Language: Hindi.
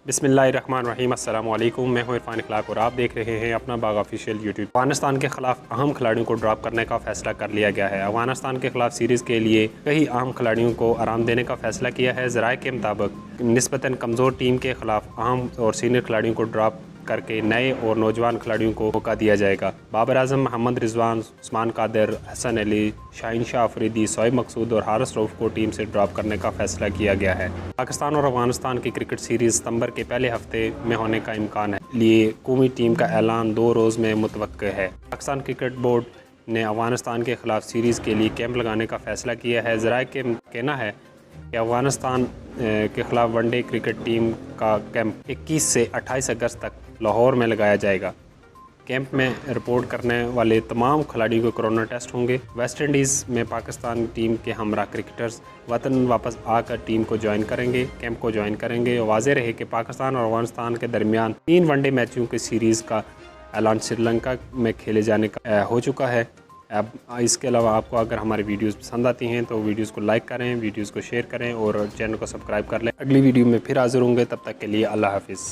बिस्मिल्लाहिर्रहमानिर्रहीम अस्सलामुअलैकुम। मैं हूं इरफान इखलाक और आप देख रहे हैं अपना बाग ऑफिशियल यूट्यूब। अफगानिस्तान के खिलाफ अहम खिलाड़ियों को ड्रॉप करने का फैसला कर लिया गया है। अफगानिस्तान के खिलाफ सीरीज़ के लिए कई अहम खिलाड़ियों को आराम देने का फैसला किया है। ज़राए के मुताबिक निस्बतन कमज़ोर टीम के खिलाफ अहम और सीनियर खिलाड़ियों को ड्रॉप करके नए और नौजवान खिलाड़ियों को मौका दिया जाएगा। बाबर आजम, मोहम्मद रिजवान, उस्मान कादिर, हसन अली, शाहीन शाह अफरीदी, सोएब मकसूद और हारिस रऊफ को टीम से ड्रॉप करने का फैसला किया गया है। पाकिस्तान और अफगानिस्तान की क्रिकेट सीरीज़ सितंबर के पहले हफ्ते में होने का इम्कान है, लिए कौमी टीम का ऐलान 2 रोज़ में मुतवक्किल है। पाकिस्तान क्रिकेट बोर्ड ने अफगानिस्तान के खिलाफ सीरीज़ के लिए कैंप लगाने का फैसला किया है। ज़राए के कहना है कि अफगानिस्तान के खिलाफ वनडे क्रिकेट टीम का कैंप 21 से 28 अगस्त तक लाहौर में लगाया जाएगा। कैंप में रिपोर्ट करने वाले तमाम खिलाड़ियों को कोरोना टेस्ट होंगे। वेस्ट इंडीज़ में पाकिस्तान टीम के हमरा क्रिकेटर्स वतन वापस आकर टीम को ज्वाइन करेंगे, कैंप को ज्वाइन करेंगे। वाज़ेह रहे कि पाकिस्तान और अफगानिस्तान के दरमियान 3 वनडे मैचों की सीरीज़ का ऐलान श्रीलंका में खेले जाने का हो चुका है। अब इसके अलावा आपको अगर हमारी वीडियोस पसंद आती हैं तो वीडियोस को लाइक करें, वीडियोस को शेयर करें और चैनल को सब्सक्राइब कर लें। अगली वीडियो में फिर हाजिर होंगे, तब तक के लिए अल्लाह हाफिज़।